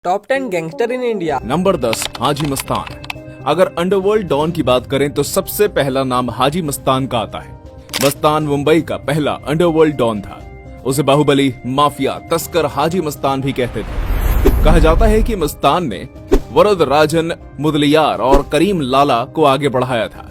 Top 10 gangster in India. Number 10 Haji Mastan. अगर underworld don की बात करें तो सबसे पहला नाम हाजी मस्तान का आता है। मस्तान मुंबई का पहला अंडरवर्ल्ड डॉन था। उसे बाहुबली, माफिया, तस्कर हाजी मस्तान भी कहते थे। कहा जाता है कि मस्तान ने वरदराजन मुदलियार और करीम लाला को आगे बढ़ाया था।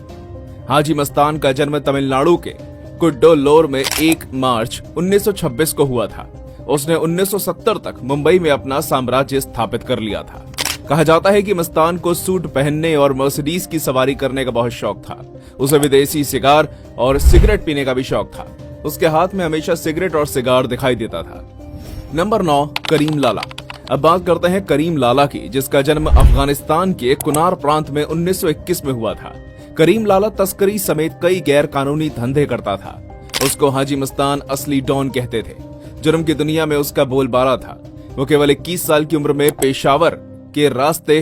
हाजी मस्तान का जन्म तमिलनाडु के कुड्डोलोर में 1 मार्च 1926 को हुआ था। उसने 1970 तक मुंबई में अपना साम्राज्य स्थापित कर लिया था। कहा जाता है कि मस्तान को सूट पहनने और मर्सिडीज की सवारी करने का बहुत शौक था। उसे विदेशी सिगार और सिगरेट पीने का भी शौक था। उसके हाथ में हमेशा सिगरेट और सिगार दिखाई देता था। नंबर 9 करीम लाला। अब बात करते हैं करीम लाला की, जिसका जन्म अफगानिस्तान के कुनार प्रांत में 1921 में हुआ था। करीम लाला तस्करी समेत कई गैर कानूनी धंधे करता था। उसको हाजी मस्तान असली डॉन कहते थे। जुर्म की दुनिया में उसका बोलबाला था। वो केवल 21 साल की उम्र में पेशावर के रास्ते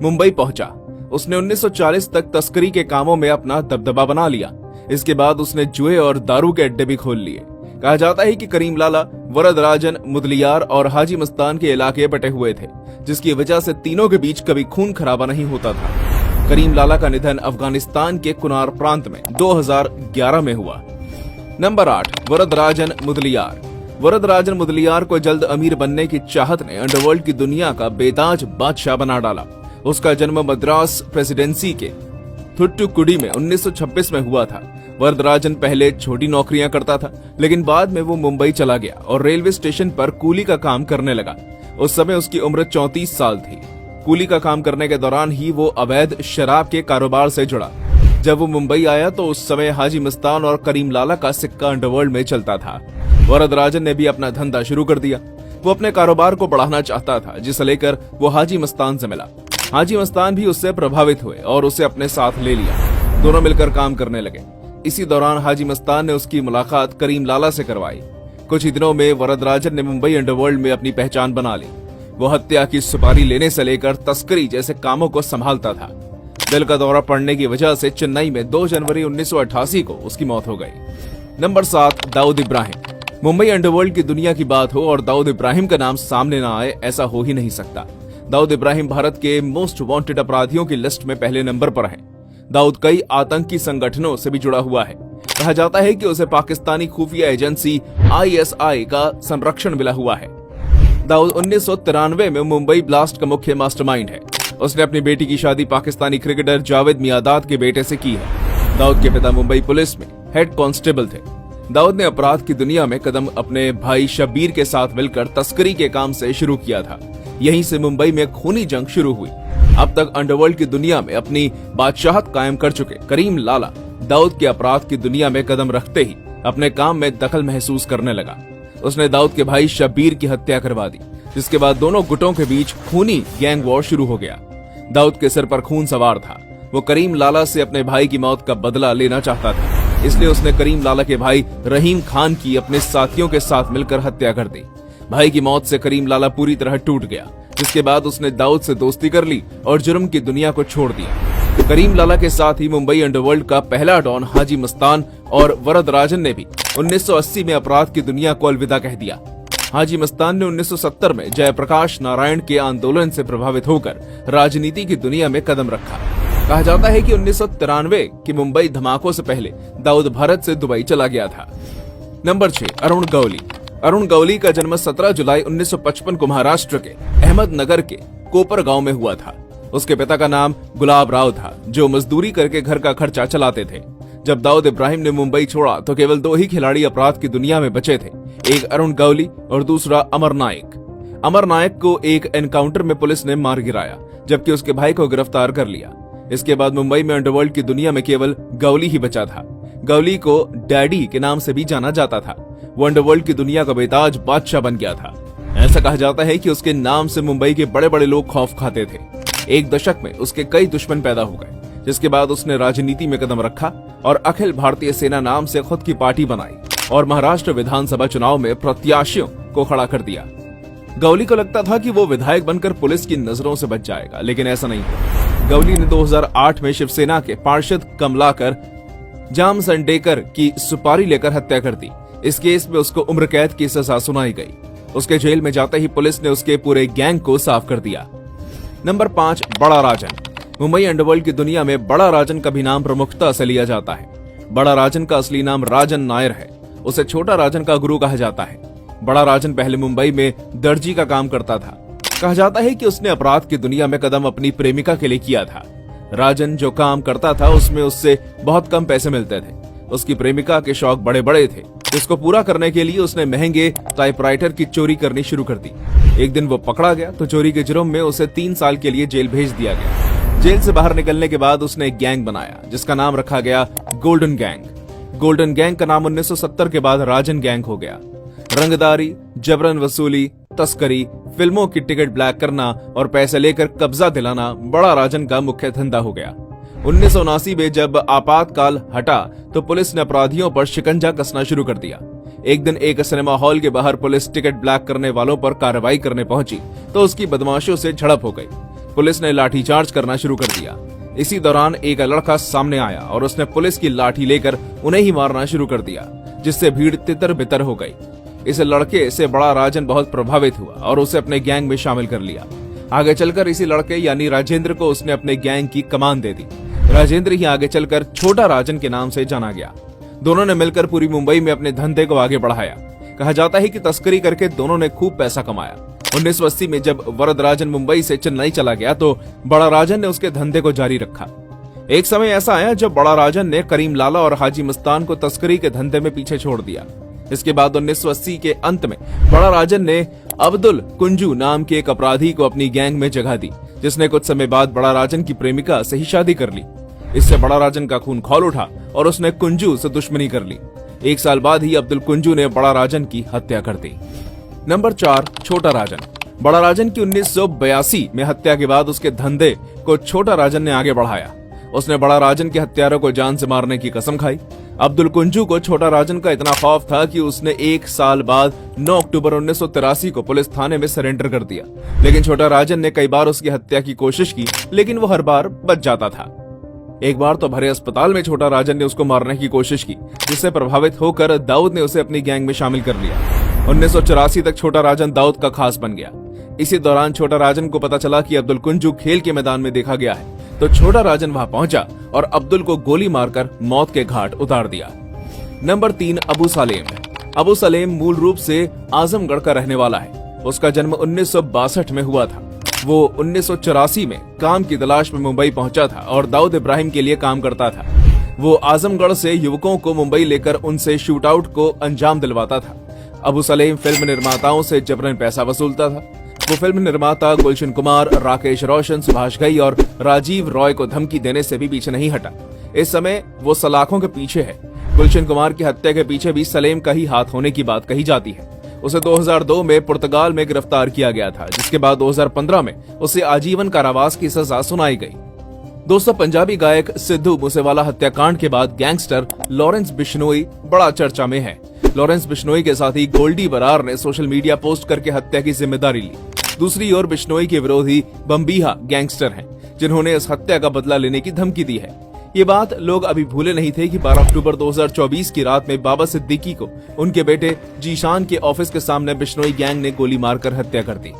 मुंबई पहुंचा। उसने 1940 तक तस्करी के कामों में अपना दबदबा बना लिया। इसके बाद उसने जुए और दारू के अड्डे भी खोल लिए। कहा जाता है कि करीम लाला वरदराजन मुदलियार और हाजी मस्तान के इलाके बटे हुए थे, जिसकी वजह से तीनों के बीच कभी खून खराबा नहीं होता था। करीम लाला का निधन अफगानिस्तान के कुनार प्रांत में 2011 में हुआ। नंबर 8 वरदराजन मुदलियार। वरदराजन मुदलियार को जल्द अमीर बनने की चाहत ने अंडरवर्ल्ड की दुनिया का बेताज बादशाह बना डाला। उसका जन्म मद्रास प्रेसिडेंसी के थुट्टुकुडी में 1926 में हुआ था। वरदराजन पहले छोटी नौकरियां करता था, लेकिन बाद में वो मुंबई चला गया और रेलवे स्टेशन पर कूली का काम करने लगा। उस समय उसकी उम्र 34 साल थी। कूली का काम करने के दौरान ही वो अवैध शराब के कारोबार से जुड़ा। जब वो मुंबई आया तो उस समय हाजी मस्तान और करीम लाला का सिक्का अंडरवर्ल्ड में चलता था। वरदराजन ने भी अपना धंधा शुरू कर दिया। वो अपने कारोबार को बढ़ाना चाहता था, जिसे लेकर वो हाजी मस्तान से मिला। हाजी मस्तान भी उससे प्रभावित हुए और उसे अपने साथ ले लिया। दोनों मिलकर काम करने लगे। इसी दौरान हाजी मस्तान ने उसकी मुलाकात करीम लाला से करवाई। कुछ ही दिनों में वरदराजन ने मुंबई अंडरवर्ल्ड में अपनी पहचान बना ली। वो हत्या की सुपारी लेने से लेकर तस्करी जैसे कामों को संभालता था। दिल का दौरा पड़ने की वजह से चेन्नई में 2 जनवरी 1988 को उसकी मौत हो गई। नंबर 7 दाऊद इब्राहिम। मुंबई अंडरवर्ल्ड की दुनिया की बात हो और दाऊद इब्राहिम का नाम सामने ना आए, ऐसा हो ही नहीं सकता। दाऊद इब्राहिम भारत के मोस्ट वांटेड अपराधियों की लिस्ट में पहले नंबर पर है। दाऊद कई आतंकी संगठनों से भी जुड़ा हुआ है। कहा जाता है कि उसे पाकिस्तानी खुफिया एजेंसी ISI का संरक्षण मिला हुआ है। दाऊद 1993 में मुंबई ब्लास्ट का मुख्य मास्टरमाइंड है। उसने अपनी बेटी की शादी पाकिस्तानी क्रिकेटर जावेद मियादाद के बेटे से की है। दाऊद के पिता मुंबई पुलिस में हेड कांस्टेबल थे। दाऊद ने अपराध की दुनिया में कदम अपने भाई शब्बीर के साथ मिलकर तस्करी के काम से शुरू किया था। यहीं से मुंबई में खूनी जंग शुरू हुई। अब तक अंडरवर्ल्ड की दुनिया में अपनी बादशाहत कायम कर चुके करीम लाला दाऊद के अपराध की दुनिया में कदम रखते ही अपने काम में दखल महसूस करने लगा। उसने दाऊद के भाई शब्बीर की हत्या करवा दी, जिसके बाद दोनों गुटों के बीच खूनी गैंग वॉर शुरू हो गया। दाऊद के सिर पर खून सवार था। वो करीम लाला से अपने भाई की मौत का बदला लेना चाहता था, इसलिए उसने करीम लाला के भाई रहीम खान की अपने साथियों के साथ मिलकर हत्या कर दी। भाई की मौत से करीम लाला पूरी तरह टूट गया, जिसके बाद उसने दाऊद से दोस्ती कर ली और जुर्म की दुनिया को छोड़ दिया। करीम लाला के साथ ही मुंबई अंडरवर्ल्ड का पहला डॉन हाजी मस्तान और वरदराजन ने भी 1980 में अपराध की दुनिया को अलविदा कह दिया। हाजी मस्तान ने 1970 में जयप्रकाश नारायण के आंदोलन से प्रभावित होकर राजनीति की दुनिया में कदम रखा। कहा जाता है कि 1993 की मुंबई धमाकों से पहले दाऊद भारत से दुबई चला गया था। नंबर 6 अरुण गौली। अरुण गौली का जन्म 17 जुलाई 1955 को महाराष्ट्र के अहमदनगर के कोपर गांव में हुआ था। उसके पिता का नाम गुलाब राव था, जो मजदूरी करके घर का खर्चा चलाते थे। जब दाऊद इब्राहिम ने मुंबई छोड़ा तो केवल 2 ही खिलाड़ी अपराध की दुनिया में बचे थे, एक अरुण गौली और दूसरा अमर नायक। अमर नायक को एक एनकाउंटर में पुलिस ने मार गिराया, जबकि उसके भाई को गिरफ्तार कर लिया। इसके बाद मुंबई में अंडरवर्ल्ड की दुनिया में केवल गौली ही बचा था। गौली को डैडी के नाम से भी जाना जाता था। वो अंडरवर्ल्ड की दुनिया का बेताज बादशाह बन गया था। ऐसा कहा जाता है कि उसके नाम से मुंबई के बड़े बड़े लोग खौफ खाते थे। एक दशक में उसके कई दुश्मन पैदा हो गए, जिसके बाद उसने राजनीति में कदम रखा और अखिल भारतीय सेना नाम से खुद की पार्टी बनाई और महाराष्ट्र विधानसभा चुनाव में प्रत्याशियों को खड़ा कर दिया। गौली को लगता था कि वो विधायक बनकर पुलिस की नजरों से बच जाएगा, लेकिन ऐसा नहीं हुआ। गौली ने 2008 में शिवसेना के पार्षद कमलाकर जामसंडेकर की सुपारी लेकर हत्या कर दी। इस केस में उसको उम्र कैद की सजा सुनाई गई। उसके जेल में जाते ही पुलिस ने उसके पूरे गैंग को साफ कर दिया। नंबर 5, बड़ा राजन। मुंबई अंडरवर्ल्ड की दुनिया में बड़ा राजन का भी नाम प्रमुखता से लिया जाता है। बड़ा राजन का असली नाम राजन नायर है। उसे छोटा राजन का गुरु कहा जाता है। बड़ा राजन पहले मुंबई में दर्जी का काम करता था। कहा जाता है कि उसने अपराध की दुनिया में कदम अपनी प्रेमिका के लिए किया था। राजन जो काम करता था उसमें उससे बहुत कम पैसे मिलते थे। उसकी प्रेमिका के शौक बड़े बड़े थे, जिसको पूरा करने के लिए उसने महंगे टाइपराइटर की चोरी करनी शुरू कर दी। एक दिन वो पकड़ा गया तो चोरी के जुर्म में उसे 3 साल के लिए जेल भेज दिया गया। जेल से बाहर निकलने के बाद उसने एक गैंग बनाया जिसका नाम रखा गया गोल्डन गैंग। गोल्डन गैंग का नाम 1970 के बाद राजन गैंग हो गया। रंगदारी, जबरन वसूली, तस्करी, फिल्मों की टिकट ब्लैक करना और पैसे लेकर कब्जा दिलाना बड़ा राजन का मुख्य धंधा हो गया। 1979 में जब आपातकाल हटा तो पुलिस ने अपराधियों पर शिकंजा कसना शुरू कर दिया। एक दिन एक सिनेमा हॉल के बाहर पुलिस टिकट ब्लैक करने वालों पर कार्रवाई करने पहुंची तो उसकी बदमाशों से झड़प हो गई। पुलिस ने लाठीचार्ज करना शुरू कर दिया। इसी दौरान एक लड़का सामने आया और उसने पुलिस की लाठी लेकर उन्हें ही मारना शुरू कर दिया, जिससे भीड़ तितर बितर हो गई। इस लड़के से बड़ा राजन बहुत प्रभावित हुआ और उसे अपने गैंग में शामिल कर लिया। आगे चलकर इसी लड़के यानी राजेंद्र को उसने अपने गैंग की कमान दे दी। राजेंद्र ही आगे चलकर छोटा राजन के नाम से जाना गया। दोनों ने मिलकर पूरी मुंबई में अपने धंधे को आगे बढ़ाया। कहा जाता है कि तस्करी करके दोनों ने खूब पैसा कमाया। 1980 में जब वरदराजन मुंबई से चेन्नई चला गया तो बड़ा राजन ने उसके धंधे को जारी रखा। एक समय ऐसा आया जब बड़ा राजन ने करीम लाला और हाजी मस्तान को तस्करी के धंधे में पीछे छोड़ दिया। इसके बाद 1980 के अंत में बड़ा राजन ने अब्दुल कुंजू नाम के एक अपराधी को अपनी गैंग में जगह दी, जिसने कुछ समय बाद बड़ा राजन की प्रेमिका से ही शादी कर ली। इससे बड़ा राजन का खून खौल उठा और उसने कुंजू से दुश्मनी कर ली। 1 साल बाद ही अब्दुल कुंजू ने बड़ा राजन की हत्या कर दी। नंबर 4, छोटा राजन। बड़ा राजन की 1982 में हत्या के बाद उसके धंधे को छोटा राजन ने आगे बढ़ाया। उसने बड़ा राजन के हत्यारों को जान से मारने की कसम खाई। अब्दुल कुंजू को छोटा राजन का इतना खौफ था कि उसने 1 साल बाद 9 अक्टूबर 1983 को पुलिस थाने में सरेंडर कर दिया। लेकिन छोटा राजन ने कई बार उसकी हत्या की कोशिश की, लेकिन वो हर बार बच जाता था। एक बार तो भरे अस्पताल में छोटा राजन ने उसको मारने की कोशिश की, जिससे प्रभावित होकर दाऊद ने उसे अपनी गैंग में शामिल कर लिया। 1984 तक छोटा राजन दाऊद का खास बन गया। इसी दौरान छोटा राजन को पता चला कि अब्दुल कुंजू खेल के मैदान में देखा गया है, तो छोटा राजन वहां पहुंचा और अब्दुल को गोली मारकर मौत के घाट उतार दिया। नंबर 3, अबू सलेम। अबू सलेम मूल रूप से आजमगढ़ का रहने वाला है। उसका जन्म 1962 में हुआ था। वो 1984 में काम की तलाश में मुंबई पहुंचा था और दाऊद इब्राहिम के लिए काम करता था। वो आजमगढ़ से युवकों को मुंबई लेकर उनसे शूटआउट को अंजाम दिलवाता था। अबू सलेम फिल्म निर्माताओं से जबरन पैसा वसूलता था। वो फिल्म निर्माता गुलशन कुमार, राकेश रोशन, सुभाष घई और राजीव रॉय को धमकी देने से भी पीछे नहीं हटा। इस समय वो सलाखों के पीछे है। गुलशन कुमार की हत्या के पीछे भी सलेम का ही हाथ होने की बात कही जाती है। उसे 2002 में पुर्तगाल में गिरफ्तार किया गया था, जिसके बाद 2015 में उसे आजीवन कारावास की सजा सुनाई गई। दोस्तों, पंजाबी गायक सिद्धू मूसेवाला हत्याकांड के बाद गैंगस्टर लॉरेंस बिश्नोई बड़ा चर्चा में है। लॉरेंस बिश्नोई के साथी गोल्डी बरार ने सोशल मीडिया पोस्ट करके हत्या की जिम्मेदारी ली। दूसरी ओर बिश्नोई के विरोधी बम्बीहा गैंगस्टर हैं, जिन्होंने इस हत्या का बदला लेने की धमकी दी है। ये बात लोग अभी भूले नहीं थे कि 12 अक्टूबर 2024 की रात में बाबा सिद्दीकी को उनके बेटे जीशान के ऑफिस के सामने बिश्नोई गैंग ने गोली मारकर हत्या कर दी।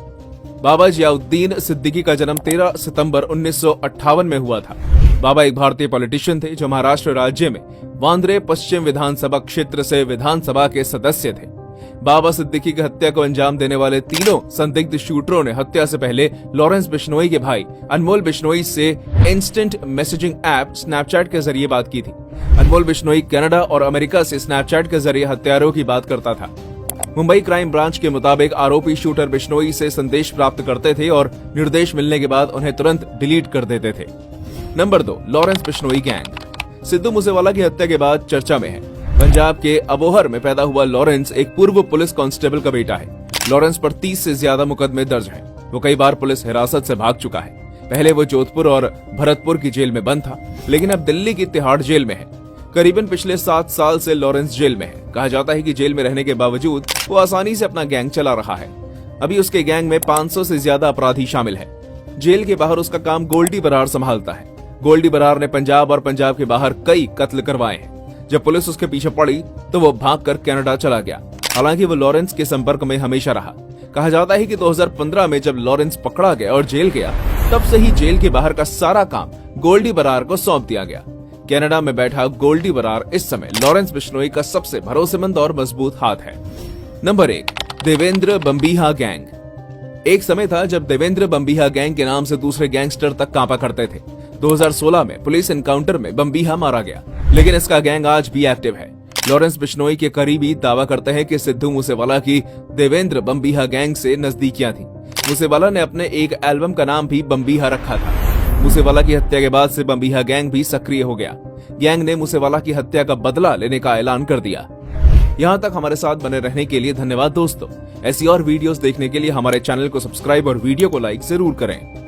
बाबा जियाउद्दीन सिद्दीकी का जन्म 13 सितंबर 1958 में हुआ था। बाबा एक भारतीय पॉलिटिशियन थे जो महाराष्ट्र राज्य में वांद्रे पश्चिम विधानसभा क्षेत्र से विधानसभा के सदस्य थे। बाबा सिद्दीकी की हत्या को अंजाम देने वाले तीनों संदिग्ध शूटरों ने हत्या से पहले लॉरेंस बिश्नोई के भाई अनमोल बिश्नोई से इंस्टेंट मैसेजिंग ऐप स्नैपचैट के जरिए बात की थी। अनमोल बिश्नोई कनाडा और अमेरिका से स्नैपचैट के जरिए हत्यारों की बात करता था। मुंबई क्राइम ब्रांच के मुताबिक आरोपी शूटर बिश्नोई से संदेश प्राप्त करते थे और निर्देश मिलने के बाद उन्हें तुरंत डिलीट कर देते थे। Number 2, Lawrence Bishnoi gang. Sidhu Moosewala की हत्या के बाद चर्चा में है। पंजाब के अबोहर में पैदा हुआ लॉरेंस एक पूर्व पुलिस कांस्टेबल का बेटा है। लॉरेंस पर 30 से ज्यादा मुकदमे दर्ज हैं। वो कई बार पुलिस हिरासत से भाग चुका है। पहले वो जोधपुर और भरतपुर की जेल में बंद था, लेकिन अब दिल्ली की तिहाड़ जेल में है। करीबन पिछले 7 साल से लॉरेंस जेल में है। कहा जाता है कि जेल में रहने के बावजूद वो आसानी से अपना गैंग चला रहा है। अभी उसके गैंग में 500 से ज्यादा अपराधी शामिल है। जेल के बाहर उसका काम गोल्डी बरार संभालता है। गोल्डी बरार ने पंजाब और पंजाब के बाहर कई कत्ल करवाए हैं। जब पुलिस उसके पीछे पड़ी तो वो भागकर कनाडा चला गया। हालांकि वो लॉरेंस के संपर्क में हमेशा रहा। कहा जाता है कि 2015 में जब लॉरेंस पकड़ा गया और जेल गया, तब से ही जेल के बाहर का सारा काम गोल्डी बरार को सौंप दिया गया। कनाडा में बैठा गोल्डी बरार इस समय लॉरेंस बिश्नोई का सबसे भरोसेमंद और मजबूत हाथ है। Number 1, Devendra Bambiha gang. एक समय था जब देवेंद्र बम्बीहा गैंग के नाम से दूसरे गैंगस्टर तक कांपा करते थे। 2016 में पुलिस एनकाउंटर में बम्बीहा मारा गया, लेकिन इसका गैंग आज भी एक्टिव है। लॉरेंस बिश्नोई के करीबी दावा करते हैं कि सिद्धू मूसेवाला की देवेंद्र बम्बीहा गैंग से नजदीकियां थी। मूसेवाला ने अपने एक एल्बम का नाम भी बम्बीहा रखा था। मूसेवाला की हत्या के बाद से बम्बीहा गैंग भी सक्रिय हो गया। गैंग ने मूसेवाला की हत्या का बदला लेने का ऐलान कर दिया। यहाँ तक हमारे साथ बने रहने के लिए धन्यवाद दोस्तों। ऐसी और वीडियोस देखने के लिए हमारे चैनल को सब्सक्राइब और वीडियो को लाइक जरूर करें।